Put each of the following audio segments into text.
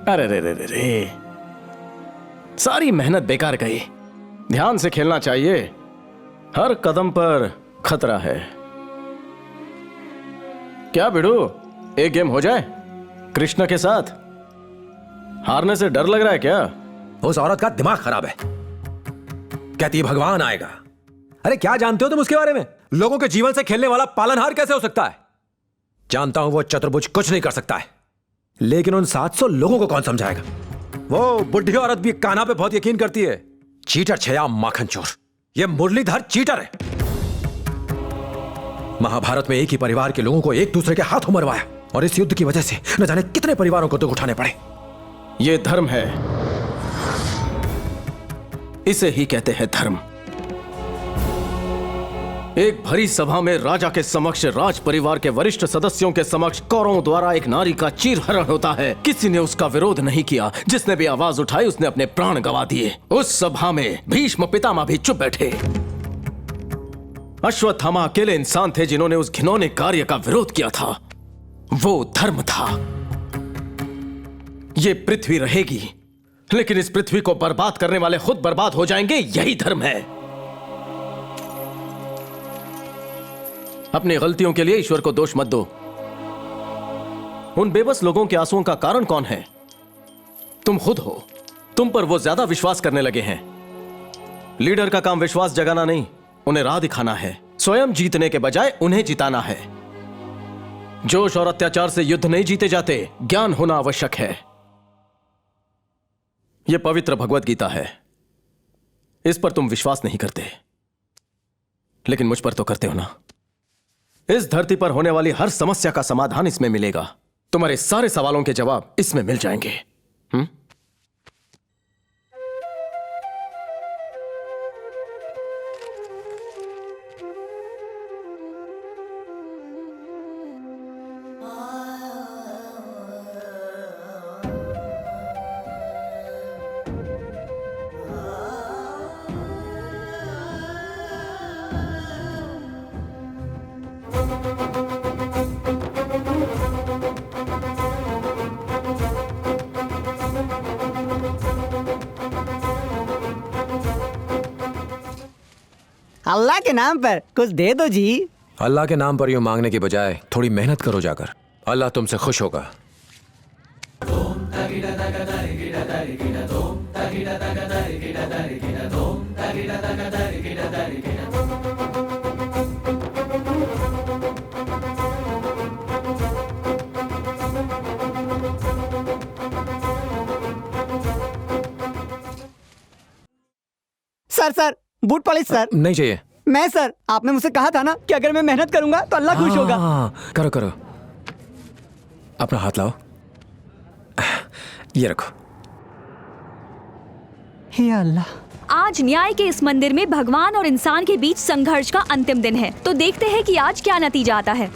अरे रे रे रे रे, सारी मेहनत बेकार गई। ध्यान से खेलना चाहिए, हर कदम पर खतरा है। क्या बिड़ू, एक गेम हो जाए कृष्णा के साथ? हारने से डर लग रहा है क्या? उस औरत का दिमाग खराब है, कहती है भगवान आएगा। अरे क्या जानते हो तुम उसके बारे में? लोगों के जीवन से खेलने वाला पालनहार कैसे हो सकता है? जानता हूं वो चतुर्भुज कुछ नहीं कर सकता है, लेकिन उन 700 लोगों को कौन समझाएगा? वो बुढ़ी औरत भी कान्हा पे बहुत यकीन करती है। चीटर छया माखन चोर, ये मुरलीधर चीटर है। महाभारत में एक ही परिवार के लोगों को एक दूसरे के हाथों मरवाया, और इस युद्ध की वजह से न जाने कितने परिवारों को दुख उठाने पड़े। ये धर्म है, इसे ही कहते हैं धर्म। एक भरी सभा में राजा के समक्ष, राज परिवार के वरिष्ठ सदस्यों के समक्ष कौरवों द्वारा एक नारी का चीरहरण होता है। किसी ने उसका विरोध नहीं किया, जिसने भी आवाज उठाई उसने अपने प्राण गंवा दिए। उस सभा में भीष्म पितामह भी चुप बैठे। अश्वत्थामा अकेले इंसान थे जिन्होंने उस घिनौने कार्य का विरोध किया था। वो धर्म था। ये पृथ्वी रहेगी, लेकिन इस पृथ्वी को बर्बाद करने वाले खुद बर्बाद हो जाएंगे, यही धर्म है। अपनी गलतियों के लिए ईश्वर को दोष मत दो। उन बेबस लोगों के आंसुओं का कारण कौन है? तुम खुद हो। तुम पर वो ज्यादा विश्वास करने लगे हैं। लीडर का काम विश्वास जगाना नहीं, उन्हें राह दिखाना है। स्वयं जीतने के बजाय उन्हें जिताना है। जोश और अत्याचार से युद्ध नहीं जीते जाते, ज्ञान होना आवश्यक है। यह पवित्र भगवत गीता है। इस पर तुम विश्वास नहीं करते, लेकिन मुझ पर तो करते हो ना। इस धरती पर होने वाली हर समस्या का समाधान इसमें मिलेगा। तुम्हारे सारे सवालों के जवाब इसमें मिल जाएंगे। अल्लाह के नाम पर कुछ दे दो जी। अल्लाह के नाम पर यूं मांगने की बजाय थोड़ी मेहनत करो जाकर, अल्लाह तुमसे खुश होगा। Sir sir boot polish sir. नहीं चाहिए। मैं सर, आपने मुझसे कहा था ना कि अगर मैं मेहनत करूंगा तो अल्लाह खुश होगा। करो करो, अपना हाथ लाओ, ये रखो। हे अल्लाह। आज न्याय के इस मंदिर में भगवान और इंसान के बीच संघर्ष का अंतिम दिन है, तो देखते हैं कि आज क्या नतीजा आता है।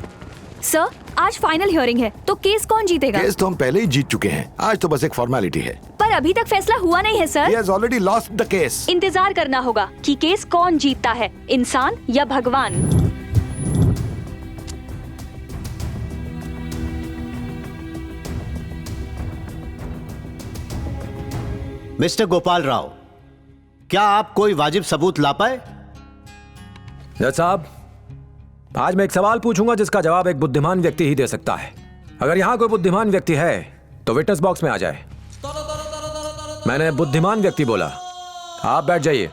सर, आज फाइनल हियरिंग है, तो केस कौन जीतेगा? केस तो हम पहले ही जीत चुके हैं, आज तो बस एक फॉर्मेलिटी है। पर अभी तक फैसला हुआ नहीं है sir. He has already lost the case. इंतजार करना होगा कि केस कौन जीतता है, इंसान या भगवान। मिस्टर गोपाल राव, क्या आप कोई वाजिब सबूत ला पाए? जज साहब, आज मैं एक सवाल पूछूंगा जिसका जवाब एक बुद्धिमान व्यक्ति ही दे सकता है। अगर यहां कोई बुद्धिमान व्यक्ति है तो विटनेस बॉक्स में आ जाए। मैंने बुद्धिमान व्यक्ति बोला। आप बैठ जाइए।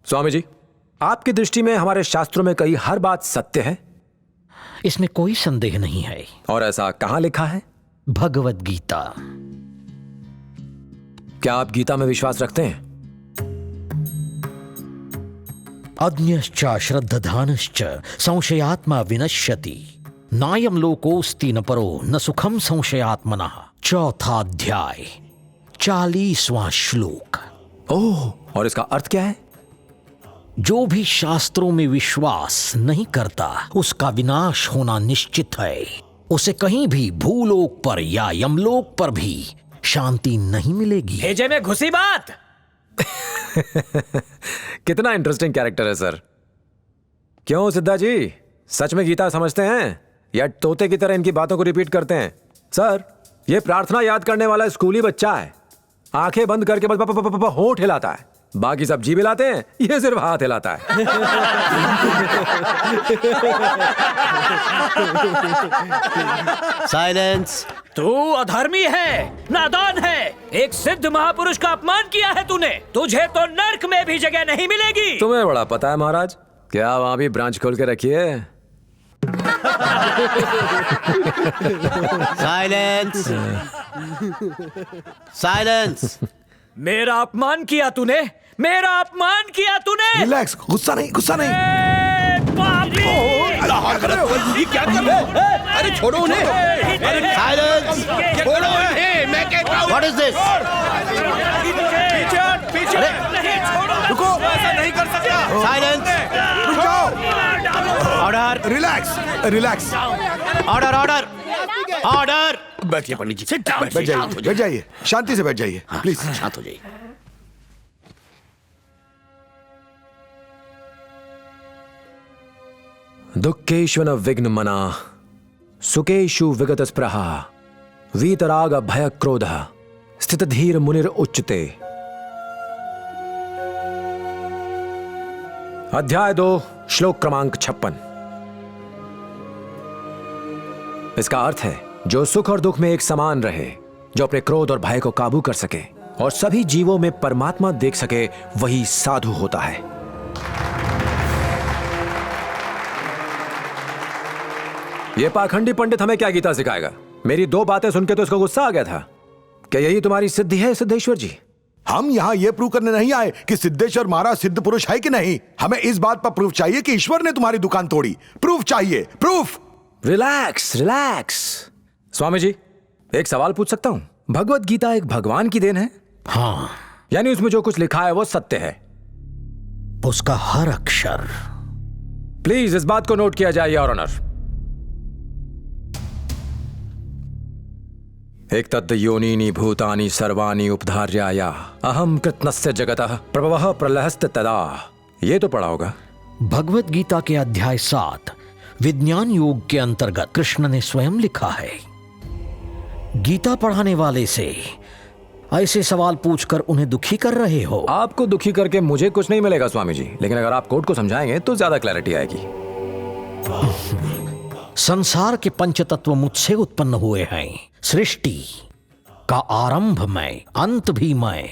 स्वामी जी, आपकी दृष्टि में हमारे शास्त्रों में कही हर बात सत्य है? इसमें कोई संदेह नहीं है। और ऐसा कहां लिखा है? भगवत गीता। क्या आप गीता में विश्वास रखते हैं? अज्ञश्च श्रद्धानश्च संशयात्मा विनश्यति नायम लोकोस्ति न परो न सुखम संशयात्मनः। चौथा अध्याय 40वां श्लोक। ओह, और इसका अर्थ क्या है? जो भी शास्त्रों में विश्वास नहीं करता उसका विनाश होना निश्चित है। उसे कहीं भी भूलोक पर या यमलोक पर भी शांति नहीं मिलेगी। भेजे में घुसी बात। कितना इंटरेस्टिंग कैरेक्टर है सर। क्यों सिद्धा जी, सच में गीता समझते हैं या तोते की तरह इनकी बातों को रिपीट करते हैं? सर, ये प्रार्थना याद करने वाला स्कूली बच्चा है। आंखें बंद करके बस होंठ हिलाता है, बाकी सब जीभ हिलाते हैं, ये सिर्फ हाथ हिलाता है। साइलेंस। तू अधर्मी है, नादान है, एक सिद्ध महापुरुष का अपमान किया है तूने। तुझे तो नर्क में भी जगह नहीं मिलेगी। तुम्हें बड़ा पता है महाराज, क्या वहां भी ब्रांच खोल के रखी है? साइलेंस। साइलेंस। मेरा अपमान किया तूने, मेरा अपमान किया तूने। रिलैक्स, गुस्सा नहीं, गुस्सा नहीं। पापी! ये क्या कर रहे हो? अरे छोड़ो उन्हें। साइलेंस। छोड़ो उन्हें, मैं कहता हूँ। What is this? पीछे रुको, ऐसा नहीं कर सकता। साइलेंस। रुक जाओ। Order. Relax, relax. Order, order, order. बैठिए पंडित जी, बैठ जाइए, बैठ जाइए, शांति से बैठ जाइए प्लीज। शांत हो जाइए। दुःखेषु न विघ्न मना, सुखेषु विगत स्पृहा, वीतराग भय क्रोध, स्थित धीर मुनिर उच्चते। अध्याय 2 श्लोक क्रमांक 56। इसका अर्थ है जो सुख और दुख में एक समान रहे, जो अपने क्रोध और भय को काबू कर सके और सभी जीवों में परमात्मा देख सके, वही साधु होता है। ये पाखंडी पंडित हमें क्या गीता सिखाएगा? मेरी 2 बातें सुन के तो इसको गुस्सा आ गया था। क्या यही तुम्हारी सिद्धि है सिद्धेश्वर जी? हम यहाँ ये प्रूव करने नहीं आए कि सिद्धेश्वर महाराज सिद्ध पुरुष है कि नहीं। हमें इस बात पर प्रूफ चाहिए कि ईश्वर ने तुम्हारी दुकान तोड़ी। प्रूफ चाहिए, proof. Relax, relax. Swami ji, एक सवाल पूछ सकता हूं? भगवत गीता एक भगवान की देन है? हाँ, यानी उसमें जो कुछ लिखा है वो सत्य है? उसका हर अक्षर। प्लीज इस बात को नोट किया जाए योर ऑनर। एक तद् योनीनि भूतानि सर्वाणि उपधार्याया अहम कृतनस्य जगतः प्रभवः प्रलहस्त तदा। ये तो पढ़ा होगा। भगवत गीता के अध्याय 7 विज्ञान योग के अंतर्गत कृष्ण ने स्वयं लिखा है। गीता पढ़ाने वाले से ऐसे सवाल पूछकर उन्हें दुखी कर रहे हो। आपको दुखी करके मुझे कुछ नहीं मिलेगा स्वामी जी, लेकिन अगर आप कोर्ट को समझाएंगे तो ज्यादा क्लैरिटी आएगी। संसार के पंचतत्व मुझसे उत्पन्न हुए हैं। सृष्टि का आरंभ मैं, अंत भी मैं,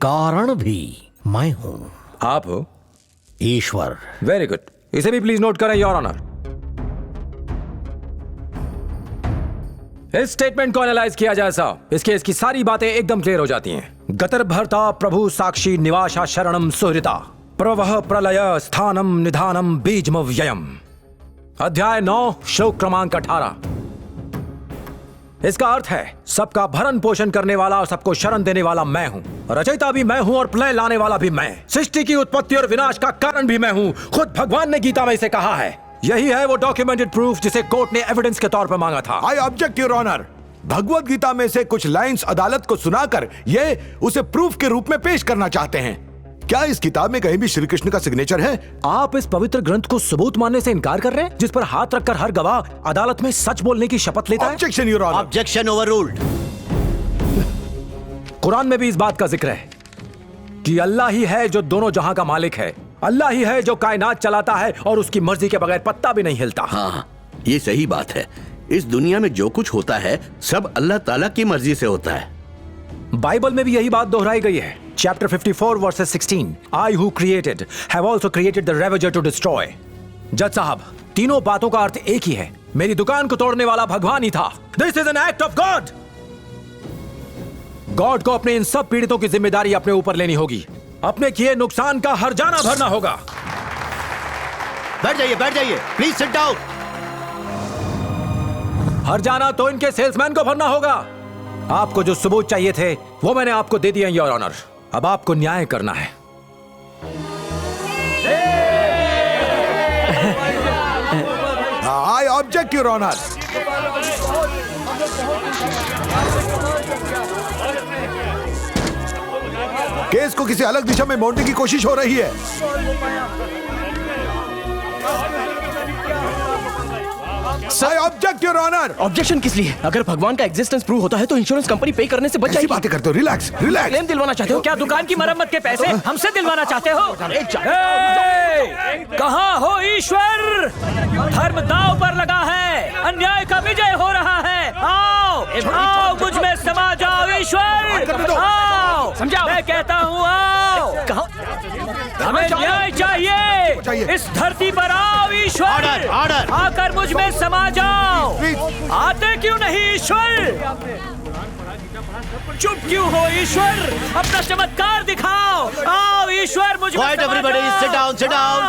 कारण भी मैं हूं। आप हो ईश्वर। Very good. इसे भी प्लीज नोट करें योर ऑनर। इस स्टेटमेंट को एनालाइज किया जाए साहब, इसकी सारी बातें एकदम क्लियर हो जाती हैं। गतर भरता प्रभु साक्षी निवासा शरणम सुहृता, प्रवह प्रलय स्थानम निधानम बीजम व्ययम। अध्याय 9 श्लोक क्रमांक 18। इसका अर्थ है सबका भरण पोषण करने वाला और सबको शरण देने वाला मैं हूं। रचयिता भी मैं हूं और प्रलय लाने वाला भी मैं। सृष्टि की उत्पत्ति और विनाश का कारण भी मैं हूं। खुद भगवान ने गीता में इसे कहा है। यही है वो डॉक्यूमेंटेड प्रूफ जिसे कोर्ट ने एविडेंस के तौर पर मांगा था। I object your honour. Bhagavad Gita में से कुछ लाइंस अदालत को सुनाकर ये उसे प्रूफ के रूप में पेश करना चाहते हैं। क्या इस किताब में कहीं भी श्री कृष्ण का सिग्नेचर है? आप इस पवित्र ग्रंथ को सबूत मानने से इनकार कर रहे हैं, जिस पर हाथ रखकर हर गवाह अदालत में सच बोलने की शपथ लेता है? Objection your honour. Objection overruled. Quran में भी इस बात का जिक्र है कि अल्लाह ही है जो दोनों जहां का मालिक है। अल्लाह ही है जो कायनात चलाता है और उसकी मर्जी के बगैर पत्ता भी नहीं हिलता। हाँ, ये सही बात है। इस दुनिया में जो कुछ होता है सब अल्लाह ताला की मर्जी से होता है। बाइबल में भी यही बात दोहराई गई है। Chapter 54 verses 16, I who created have also created the ravager to destroy. जज साहब, तीनों बातों का अर्थ एक ही है। मेरी दुकान को तोड़ने वाला भगवान ही था। This is an act of God. God को अपने इन सब पीड़ितों की जिम्मेदारी अपने ऊपर लेनी होगी। अपने किए नुकसान का हर्जाना भरना होगा। बैठ जाइए, प्लीज सिट डाउन। हर्जाना तो इनके सेल्समैन को भरना होगा। आपको जो सबूत चाहिए थे वो मैंने आपको दे दिए योर ऑनर। अब आपको न्याय करना है। I object your honour. Case को किसी अलग दिशा में मोड़ने की कोशिश हो रही है। I object your honour. Objection किस लिए? अगर भगवान का एग्जिस्टेंस प्रूव होता है तो इंश्योरेंस कंपनी पे करने से बच ऐसी जाएगी। बातें करते हो, रिलैक्स रिलैक्स। क्लेम दिलवाना चाहते हो? क्या दुकान की मरम्मत के पैसे हमसे दिलवाना चाहते हो? कहाँ हो ईश्वर? धर्म दांव पर लगा है, अन्याय का विजय हो रहा है। आओ आओ, मुझ में समा जाओ ईश्वर। आओ, समझाओ। मैं कहता हूँ आओ। हमें न्याय चाहिए। इस धरती पर आओ ईश्वर। Order, order. आकर मुझ में समा जाओ। आते क्यों नहीं ईश्वर? चुप क्यों हो ईश्वर? अपना चमत्कार दिखाओ। आओ ईश्वर, मुझ में Quiet everybody, sit down, sit down.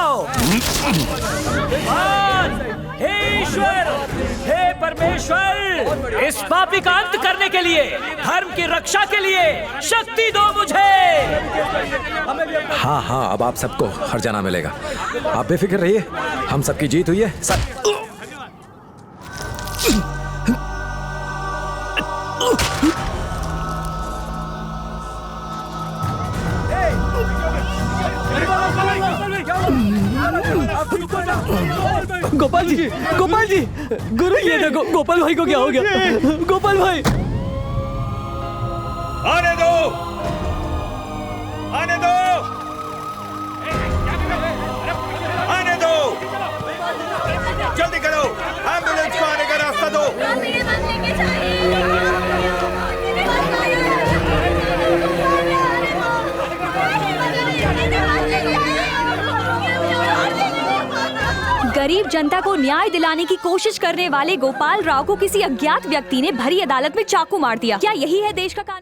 हे ईश्वर, हे परमेश्वर, इस पापी का अंत करने के लिए, धर्म की रक्षा के लिए शक्ति दो मुझे। हाँ हाँ, अब आप सबको हर जाना मिलेगा। आप बेफिक्र रहिए, हम सबकी जीत हुई है। गोपाल जी, गोपाल जी, गुरु ये देखो, गोपाल भाई को क्या हो गया? गोपाल भाई, आने दो, आने दो, आने दो, जल्दी करो, एम्बुलेंस को आने का रास्ता दो। गरीब जनता को न्याय दिलाने की कोशिश करने वाले गोपाल राव को किसी अज्ञात व्यक्ति ने भरी अदालत में चाकू मार दिया। क्या यही है देश का कानून?